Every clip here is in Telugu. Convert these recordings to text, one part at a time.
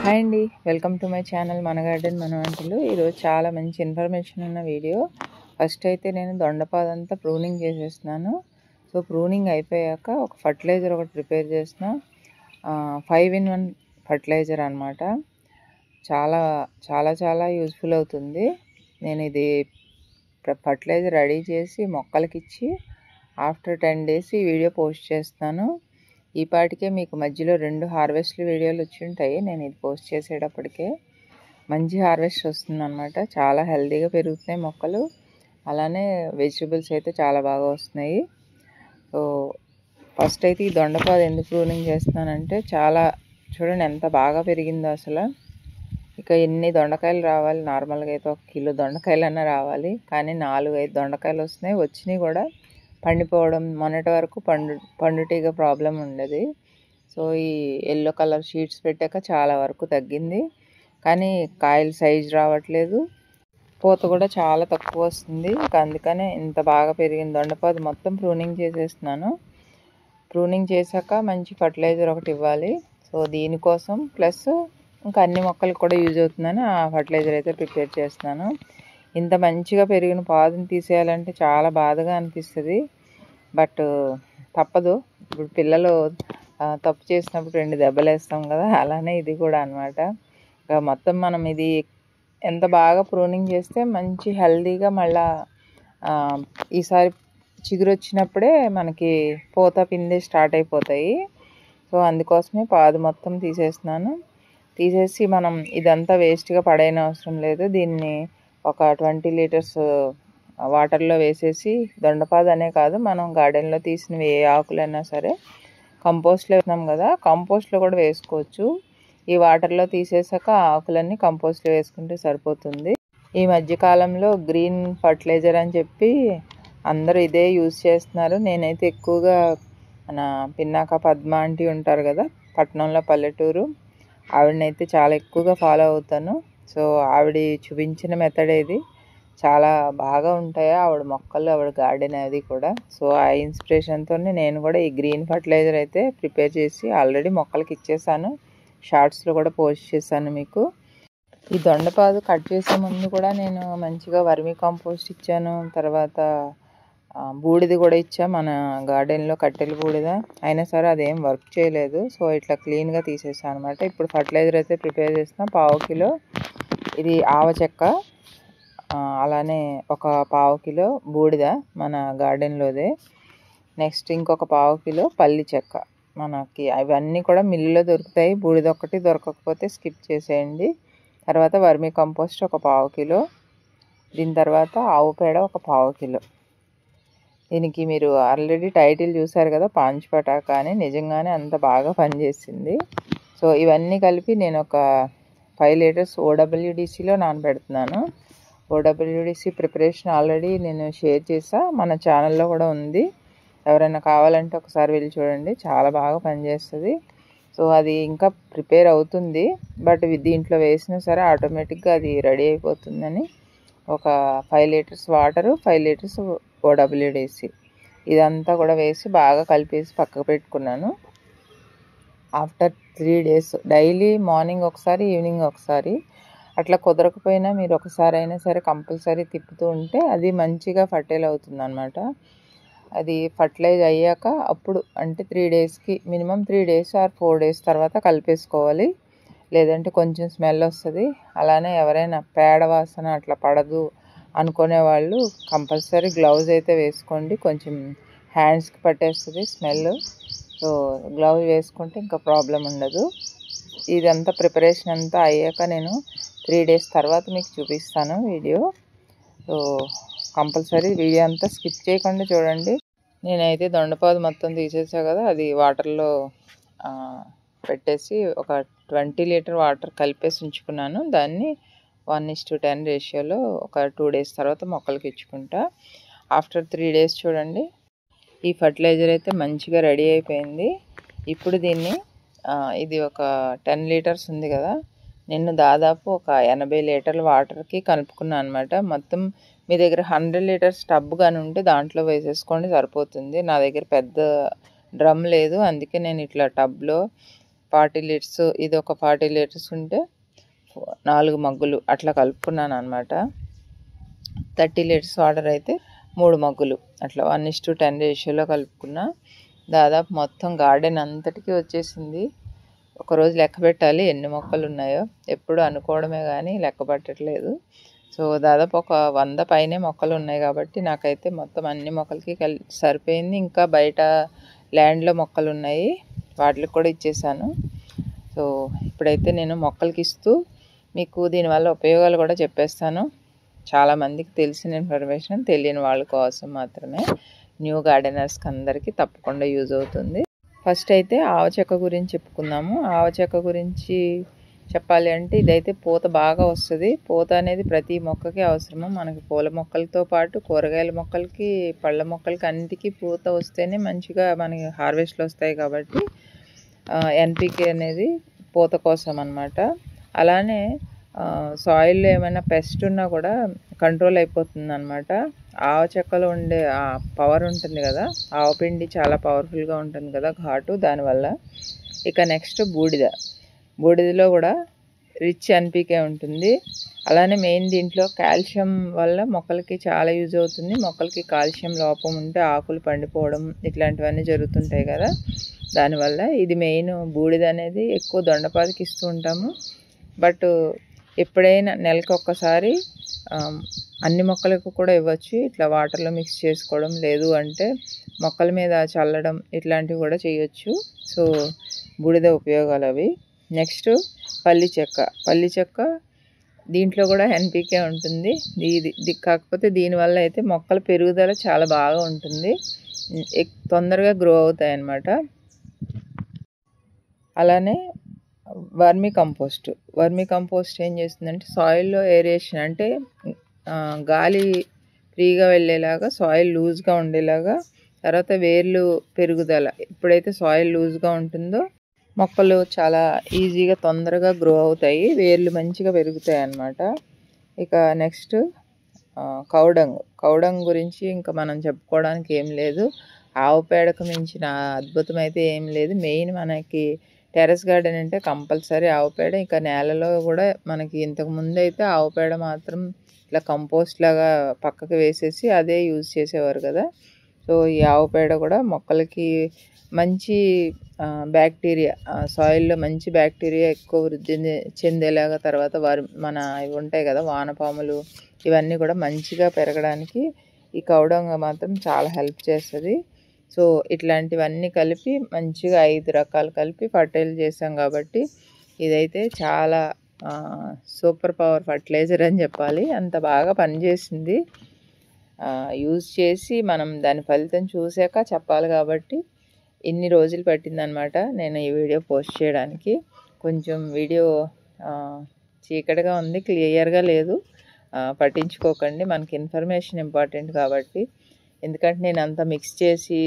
హాయ్ అండి, వెల్కమ్ టు మై ఛానల్ మన గార్డెన్ మన వంటలు. ఈరోజు చాలా మంచి ఇన్ఫర్మేషన్ ఉన్న వీడియో. ఫస్ట్ అయితే నేను దొండపాదంతా ప్రూనింగ్ చేసేస్తున్నాను. సో ప్రూనింగ్ అయిపోయాక ఒక ఫర్టిలైజర్ ఒకటి ప్రిపేర్ చేసిన 5-in-1 ఫర్టిలైజర్ అనమాట. చాలా చాలా చాలా యూస్ఫుల్ అవుతుంది. నేను ఇది ఫర్టిలైజర్ రెడీ చేసి మొక్కలకి ఇచ్చి ఆఫ్టర్ 10 days ఈ వీడియో పోస్ట్ చేస్తాను. ఈ పాటికే మీకు మధ్యలో 2 హార్వెస్ట్లు వీడియోలు వచ్చి ఉంటాయి. నేను ఇది పోస్ట్ చేసేటప్పటికే మంచి హార్వెస్ట్ వస్తుందన్నమాట. చాలా హెల్తీగా పెరుగుతున్నాయి మొక్కలు. అలానే వెజిటబుల్స్ అయితే చాలా బాగా వస్తున్నాయి. సో ఫస్ట్ అయితే ఈ దొండపాదు ఎందుకు ప్రూనింగ్ చేస్తున్నానంటే, చాలా చూడండి ఎంత బాగా పెరిగిందో అసలు. ఇక ఎన్ని దొండకాయలు రావాలి, నార్మల్గా అయితే 1 కిలో దొండకాయలన్నా రావాలి, కానీ 4-5 దొండకాయలు వస్తున్నాయి. వచ్చినాయి కూడా పండిపోవడం, మొన్నటి వరకు పండుటీగ ప్రాబ్లం ఉండేది. సో ఈ ఎల్లో కలర్ షీట్స్ పెట్టాక చాలా వరకు తగ్గింది, కానీ కాయలు సైజు రావట్లేదు, పూత కూడా చాలా తక్కువ వస్తుంది. అందుకనే ఇంత బాగా పెరిగింది దొండపాదు. మొత్తం ప్రూనింగ్ చేసేస్తున్నాను. ప్రూనింగ్ చేశాక మంచి ఫర్టిలైజర్ ఒకటి ఇవ్వాలి. సో దీనికోసం ప్లస్ ఇంకా అన్ని మొక్కలకు కూడా యూజ్ అవుతుందని ఆ ఫర్టిలైజర్ అయితే ప్రిపేర్ చేస్తున్నాను. ఇంత మంచిగా పెరిగిన పాదుని తీసేయాలంటే చాలా బాధగా అనిపిస్తుంది, బట్ తప్పదు. ఇప్పుడు పిల్లలు తప్పు చేసినప్పుడు 2 దెబ్బలు వేస్తాం కదా, అలానే ఇది కూడా అనమాట. మొత్తం మనం ఇది ఎంత బాగా ప్రూనింగ్ చేస్తే మంచి హెల్తీగా మళ్ళా ఈసారి చిగురు వచ్చినప్పుడే మనకి పూత పిండి స్టార్ట్ అయిపోతాయి. సో అందుకోసమే పాదు మొత్తం తీసేస్తున్నాను. తీసేసి మనం ఇదంతా వేస్ట్గా పడైన అవసరం లేదు. దీన్ని ఒక 20 liters వాటర్లో వేసేసి, దొండపాదు అనే కాదు మనం గార్డెన్లో తీసినవి ఏ ఆకులైనా సరే కంపోస్ట్లో వేసినాం కదా, కంపోస్ట్లో కూడా వేసుకోవచ్చు. ఈ వాటర్లో తీసేసాక ఆకులన్నీ కంపోస్ట్లో వేసుకుంటే సరిపోతుంది. ఈ మధ్యకాలంలో గ్రీన్ ఫర్టిలైజర్ అని చెప్పి అందరూ ఇదే యూజ్ చేస్తున్నారు. నేనైతే ఎక్కువగా మన పిన్నాక పద్మ ఆంటీ ఉంటారు కదా, పట్టణంలో పల్లెటూరు, ఆవిడనైతే చాలా ఎక్కువగా ఫాలో అవుతాను. సో ఆవిడ చూపించిన మెథడ్ ఇది. చాలా బాగా ఉంటాయి ఆవిడ మొక్కలు, ఆవిడ గార్డెన్ అది కూడా. సో ఆ ఇన్స్పిరేషన్తో నేను కూడా ఈ గ్రీన్ ఫర్టిలైజర్ అయితే ప్రిపేర్ చేసి ఆల్రెడీ మొక్కలకి ఇచ్చేసాను. షార్ట్స్లో కూడా పోస్ట్ చేశాను మీకు. ఈ దొండపాదు కట్ చేసే ముందు కూడా నేను మంచిగా వర్మీ కంపోస్ట్ ఇచ్చాను, తర్వాత బూడిద కూడా ఇచ్చా, మన గార్డెన్లో కట్టెల బూడిద. అయినా సరే అదేం వర్క్ చేయలేదు. సో ఇట్లా క్లీన్గా తీసేసాను అనమాట. ఇప్పుడు ఫర్టిలైజర్ అయితే ప్రిపేర్ చేసిన 1/2 కిలో ఇది ఆవ చెక్క, అలానే ఒక 1/2 కిలో బూడిద మన గార్డెన్లోదే. నెక్స్ట్ ఇంకొక 1/2 కిలో పల్లి చెక్క. మనకి అవన్నీ కూడా మిల్లులో దొరుకుతాయి. బూడిద ఒక్కటి దొరకకపోతే స్కిప్ చేసేయండి. తర్వాత వర్మీ కంపోస్ట్ ఒక 1/2 కిలో. దీని తర్వాత ఆవు పేడ ఒక 1/2 కిలో. దీనికి మీరు ఆల్రెడీ టైటిల్ చూసారు కదా, పాంచ్ పటాకా అని. నిజంగానే అంత బాగా పనిచేసింది. సో ఇవన్నీ కలిపి నేను ఒక 5 liters OWDCలో నానబెడుతున్నాను. OWDC ప్రిపరేషన్ ఆల్రెడీ నేను షేర్ చేసా, మన ఛానల్లో కూడా ఉంది. ఎవరైనా కావాలంటే ఒకసారి వెళ్ళి చూడండి, చాలా బాగా పనిచేస్తుంది. సో అది ఇంకా ప్రిపేర్ అవుతుంది, బట్ దీంట్లో వేసినా సరే ఆటోమేటిక్గా అది రెడీ అయిపోతుందని ఒక 5 liters వాటరు, 5 liters OWDC ఇదంతా కూడా వేసి బాగా కలిపేసి పక్కకు పెట్టుకున్నాను. ఆఫ్టర్ 3 days డైలీ మార్నింగ్ ఒకసారి, ఈవినింగ్ ఒకసారి, అట్లా కుదరకపోయినా మీరు ఒకసారి అయినా సరే కంపల్సరీ తిప్పుతూ ఉంటే అది మంచిగా ఫర్టైల్ అవుతుంది అనమాట. అది ఫర్టిలైజ్ అయ్యాక అప్పుడు అంటే 3 daysకి మినిమం 3 days ఆర్ 4 days తర్వాత కలిపేసుకోవాలి, లేదంటే కొంచెం స్మెల్ వస్తుంది. అలానే ఎవరైనా పేడ వాసన అట్లా పడదు అనుకునే వాళ్ళు కంపల్సరీ గ్లౌజ్ అయితే వేసుకోండి. కొంచెం హ్యాండ్స్కి పట్టేస్తుంది స్మెల్. సో గ్లౌజ్ వేసుకుంటే ఇంకా ప్రాబ్లం ఉండదు. ఇదంతా ప్రిపరేషన్ అంతా అయ్యాక నేను 3 days తర్వాత మీకు చూపిస్తాను వీడియో. సో కంపల్సరీ వీడియో అంతా స్కిప్ చేయకుండా చూడండి. నేనైతే దొండపాదు మొత్తం తీసేసా కదా, అది వాటర్లో పెట్టేసి ఒక 20 liters వాటర్ కలిపేసి ఉంచుకున్నాను. దాన్ని 1:10 రేషియోలో ఒక 2 days తర్వాత మొక్కలకి ఇచ్చుకుంటా. ఆఫ్టర్ 3 days చూడండి, ఈ ఫర్టిలైజర్ అయితే మంచిగా రెడీ అయిపోయింది. ఇప్పుడు దీన్ని ఇది ఒక 10 liters ఉంది కదా, నేను దాదాపు ఒక 80 liters వాటర్కి కలుపుకున్నాను అనమాట. మొత్తం మీ దగ్గర 100 liters టబ్ కానీ ఉంటే దాంట్లో వేసేసుకోండి, సరిపోతుంది. నా దగ్గర పెద్ద డ్రమ్ లేదు, అందుకే నేను ఇట్లా టబ్లో 40 లీటర్స్, ఇది ఒక 40 లీటర్స్ ఉంటే 4 మగ్గులు అట్లా కలుపుకున్నాను అనమాట. 30 లీటర్స్ వాటర్ అయితే 3 మగ్గులు అట్లా 1:10 రేషియోలో కలుపుకున్నా. దాదాపు మొత్తం గార్డెన్ అంతటికీ వచ్చేసింది. ఒకరోజు లెక్క పెట్టాలి ఎన్ని మొక్కలు ఉన్నాయో. ఎప్పుడు అనుకోవడమే కానీ లెక్క పట్టట్లేదు. సో దాదాపు ఒక 100 పైనే మొక్కలు ఉన్నాయి కాబట్టి నాకైతే మొత్తం అన్ని మొక్కలకి సరిపోయింది. ఇంకా బయట ల్యాండ్లో మొక్కలు ఉన్నాయి, వాటికి కూడా ఇచ్చేసాను. సో ఇప్పుడైతే నేను మొక్కలకి ఇస్తూ మీకు దీనివల్ల ఉపయోగాలు కూడా చెప్పేస్తాను. చాలామందికి తెలిసిన ఇన్ఫర్మేషన్, తెలియని వాళ్ళ కోసం మాత్రమే, న్యూ గార్డెనర్స్కి అందరికీ తప్పకుండా యూజ్ అవుతుంది. ఫస్ట్ అయితే ఆవ చెక్క గురించి చెప్పుకుందాము. ఆవ చెక్క గురించి చెప్పాలి అంటే ఇదైతే పూత బాగా వస్తుంది. పూత అనేది ప్రతి మొక్కకి అవసరము. మనకి పూల మొక్కలతో పాటు కూరగాయల మొక్కలకి, పళ్ళ మొక్కలకి అన్నిటికీ పూత వస్తేనే మంచిగా మనకి హార్వెస్ట్లు వస్తాయి. కాబట్టి ఎన్పికే అనేది పూత కోసం అన్నమాట. అలానే సాయిల్లో ఏమైనా పెస్ట్ ఉన్నా కూడా కంట్రోల్ అయిపోతుంది అన్నమాట. ఆవ చెక్కలో ఉండే ఆ పవర్ ఉంటుంది కదా, ఆవపిండి చాలా పవర్ఫుల్గా ఉంటుంది కదా ఘాటు, దానివల్ల. ఇక నెక్స్ట్ బూడిదలో కూడా రిచ్ ఎన్పికే ఉంటుంది. అలానే మెయిన్ దీంట్లో కాల్షియం వల్ల మొక్కలకి చాలా యూజ్ అవుతుంది. మొక్కలకి కాల్షియం లోపం ఉంటే ఆకులు పండిపోవడం ఇట్లాంటివన్నీ జరుగుతుంటాయి కదా, దానివల్ల ఇది మెయిన్. బూడిద అనేది ఎక్కువ దొండపాదికి ఇస్తూ ఉంటాము. బట్ ఎప్పుడైనా నెలకు ఒక్కసారి అన్ని మొక్కలకు కూడా ఇవ్వచ్చు. ఇట్లా వాటర్లో మిక్స్ చేసుకోవడం, లేదు అంటే మొక్కల మీద చల్లడం, ఇట్లాంటివి కూడా చేయొచ్చు. సో బూడిద ఉపయోగాలు అవి. నెక్స్ట్ పల్లి చెక్క దీంట్లో కూడా ఎన్పికే ఉంటుంది. కాకపోతే దీనివల్ల అయితే మొక్కల పెరుగుదల చాలా బాగా ఉంటుంది, తొందరగా గ్రో అవుతాయి అన్నమాట. అలానే వర్మీ కంపోస్ట్ ఏం చేస్తుందంటే సాయిల్లో ఏరియేషన్, అంటే గాలి ఫ్రీగా వెళ్ళేలాగా, సాయిల్ లూజ్గా ఉండేలాగా, తర్వాత వేర్లు పెరుగుదల. ఎప్పుడైతే సాయిల్ లూజ్గా ఉంటుందో మొక్కలు చాలా ఈజీగా తొందరగా గ్రో అవుతాయి, వేర్లు మంచిగా పెరుగుతాయి అన్నమాట. ఇక నెక్స్ట్ కౌడంగ్ గురించి ఇంకా మనం చెప్పుకోవడానికి ఏం లేదు. ఆవు పేడకు మించిన అద్భుతం అయితే ఏం లేదు. మెయిన్ మనకి టెర్రస్ గార్డెన్ అంటే కంపల్సరీ ఆవు పేడ. ఇంకా నేలలో కూడా మనకి ఇంతకు ముందు అయితే ఆవు పేడ మాత్రం ఇట్లా కంపోస్ట్ లాగా పక్కకు వేసేసి అదే యూజ్ చేసేవారు కదా. సో ఈ ఆవు పేడ కూడా మొక్కలకి మంచి బ్యాక్టీరియా, సాయిల్లో మంచి బ్యాక్టీరియా ఎక్కువ వృద్ధి చెందేలాగా, తర్వాత మన ఇవి ఉంటాయి కదా వానపాములు, ఇవన్నీ కూడా మంచిగా పెరగడానికి ఈ కౌడంగ మాత్రం చాలా హెల్ప్ చేస్తుంది. సో ఇట్లాంటివన్నీ కలిపి మంచిగా 5 రకాలు కలిపి ఫర్టైల్ చేసాం కాబట్టి ఇదైతే చాలా సూపర్ పవర్ ఫర్టిలైజర్ అని చెప్పాలి. అంత బాగా పనిచేసింది. యూజ్ చేసి మనం దాని ఫలితం చూసాక చెప్పాలి కాబట్టి ఇన్ని రోజులు పట్టిందనమాట నేను ఈ వీడియో పోస్ట్ చేయడానికి. కొంచెం వీడియో చీకటిగా ఉంది, క్లియర్గా లేదు, పట్టించుకోకండి. మనకి ఇన్ఫర్మేషన్ ఇంపార్టెంట్ కాబట్టి. ఎందుకంటే నేను అంతా మిక్స్ చేసి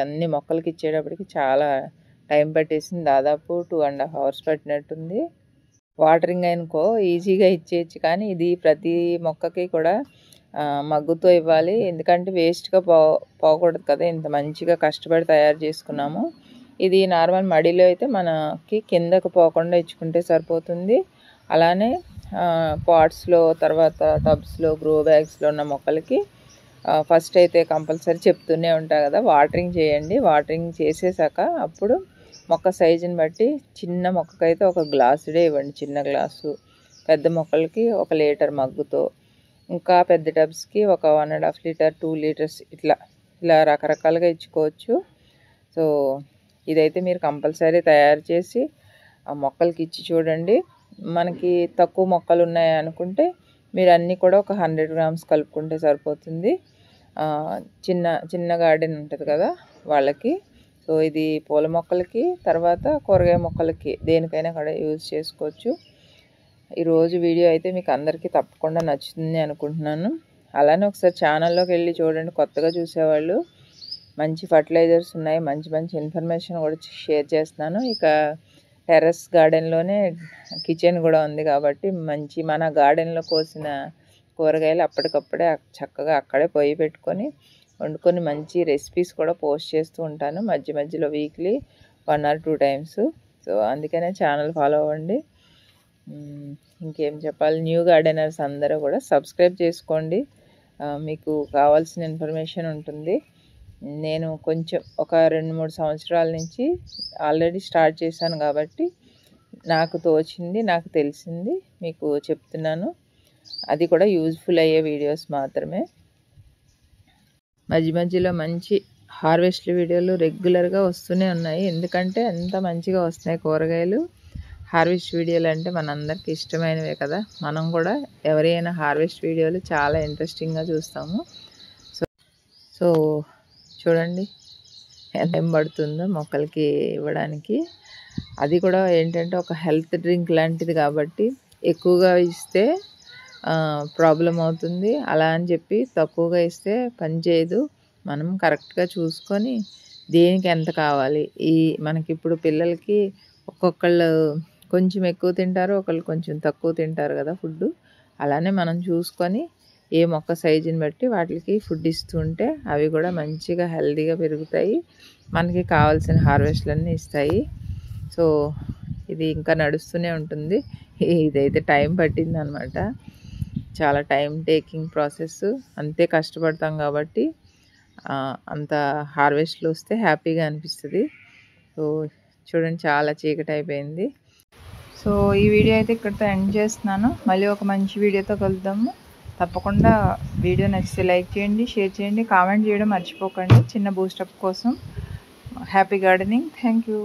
అన్ని మొక్కలకి ఇచ్చేటప్పటికి చాలా టైం పట్టేసింది. దాదాపు 2.5 hours పట్టినట్టుంది. వాటరింగ్ అనుకో ఈజీగా ఇచ్చేయచ్చు, కానీ ఇది ప్రతి మొక్కకి కూడా మగ్గుతో ఇవ్వాలి. ఎందుకంటే వేస్ట్గా పోకూడదు కదా, ఇంత మంచిగా కష్టపడి తయారు చేసుకున్నాము. ఇది నార్మల్ మడిలో అయితే మనకి కిందకు పోకుండా ఇచ్చుకుంటే సరిపోతుంది. అలానే పాట్స్లో, తర్వాత టబ్స్లో, గ్రో బ్యాగ్స్లో ఉన్న మొక్కలకి ఫస్ట్ అయితే కంపల్సరీ చెప్తూనే ఉంటా కదా, వాటరింగ్ చేయండి. వాటరింగ్ చేసేసాక అప్పుడు మొక్క సైజుని బట్టి చిన్న మొక్కకైతే 1 గ్లాసుడే ఇవ్వండి, చిన్న గ్లాసు. పెద్ద మొక్కలకి 1 లీటర్ మగ్గుతో, ఇంకా పెద్ద టబ్స్కి 1.5 లీటర్, 2 లీటర్స్ ఇలా రకరకాలుగా ఇచ్చుకోవచ్చు. సో ఇదైతే మీరు కంపల్సరీ తయారు చేసి ఆ మొక్కలకి ఇచ్చి చూడండి. మనకి తక్కువ మొక్కలు ఉన్నాయి అనుకుంటే మీరు అన్నీ కూడా 100 grams కలుపుకుంటే సరిపోతుంది. చిన్న గార్డెన్ ఉంటుంది కదా వాళ్ళకి. సో ఇది పూల మొక్కలకి, తర్వాత కూరగాయ మొక్కలకి, దేనికైనా కూడా యూజ్ చేసుకోవచ్చు. ఈరోజు వీడియో అయితే మీకు అందరికీ తప్పకుండా నచ్చుతుంది అనుకుంటున్నాను. అలానే ఒకసారి ఛానల్లోకి వెళ్ళి చూడండి, కొత్తగా చూసేవాళ్ళు. మంచి ఫర్టిలైజర్స్ ఉన్నాయి, మంచి ఇన్ఫర్మేషన్ కూడా షేర్ చేస్తున్నాను. ఇక టెర్రస్ గార్డెన్లోనే కిచెన్ కూడా ఉంది కాబట్టి మన గార్డెన్లో కోసిన కూరగాయలు అప్పటికప్పుడే చక్కగా అక్కడే పొయ్యి పెట్టుకొని వండుకొని మంచి రెసిపీస్ కూడా పోస్ట్ చేస్తూ ఉంటాను మధ్యలో వీక్లీ 1 or 2 times. సో అందుకనే ఛానల్ ఫాలో అవ్వండి. ఇంకేం చెప్పాలి, న్యూ గార్డెనర్స్ అందరూ కూడా సబ్స్క్రైబ్ చేసుకోండి. మీకు కావాల్సిన ఇన్ఫర్మేషన్ ఉంటుంది. నేను కొంచెం ఒక 2-3 సంవత్సరాల నుంచి ఆల్రెడీ స్టార్ట్ చేశాను కాబట్టి నాకు తోచింది, నాకు తెలిసింది మీకు చెప్తున్నాను. అది కూడా యూజ్ఫుల్ అయ్యే వీడియోస్ మాత్రమే. మధ్య మధ్యలో మంచి హార్వెస్ట్ వీడియోలు రెగ్యులర్గా వస్తూనే ఉన్నాయి. ఎందుకంటే అంత మంచిగా వస్తున్నాయి కూరగాయలు. హార్వెస్ట్ వీడియోలు అంటే మనందరికి ఇష్టమైనవే కదా. మనం కూడా ఎవరైనా హార్వెస్ట్ వీడియోలు చాలా ఇంట్రెస్టింగ్గా చూస్తాము. సో చూడండి ఎంత టైం పడుతుందో మొక్కలకి ఇవ్వడానికి. అది కూడా ఏంటంటే ఒక హెల్త్ డ్రింక్ లాంటిది కాబట్టి ఎక్కువగా ఇస్తే ప్రాబ్లం అవుతుంది. అలా అని చెప్పి తక్కువగా ఇస్తే పని చేయదు. మనం కరెక్ట్గా చూసుకొని దేనికి ఎంత కావాలి, మనకి ఇప్పుడు పిల్లలకి ఒక్కొక్కళ్ళు కొంచెం ఎక్కువ తింటారు, ఒకళ్ళు కొంచెం తక్కువ తింటారు కదా ఫుడ్. అలానే మనం చూసుకొని ఏ మొక్క సైజుని బట్టి వాటికి ఫుడ్ ఇస్తుంటే అవి కూడా మంచిగా హెల్తీగా పెరుగుతాయి, మనకి కావాల్సిన హార్వెస్ట్లన్నీ ఇస్తాయి. సో ఇది ఇంకా నడుస్తూనే ఉంటుంది. ఇదైతే టైం పట్టింది అనమాట. చాలా టైం టేకింగ్ ప్రాసెస్. అంతే కష్టపడతాం కాబట్టి అంత హార్వెస్ట్లు వస్తే హ్యాపీగా అనిపిస్తుంది. సో చూడండి చాలా చీకటి అయిపోయింది. సో ఈ వీడియో అయితే ఇక్కడితో ఎండ్ చేస్తున్నాను. మళ్ళీ ఒక మంచి వీడియోతో కలుద్దాము. తప్పకుండా వీడియో నచ్చితే లైక్ చేయండి, షేర్ చేయండి, కామెంట్ చేయడం మర్చిపోకండి. చిన్న బూస్టప్ కోసం. Happy gardening. Thank you.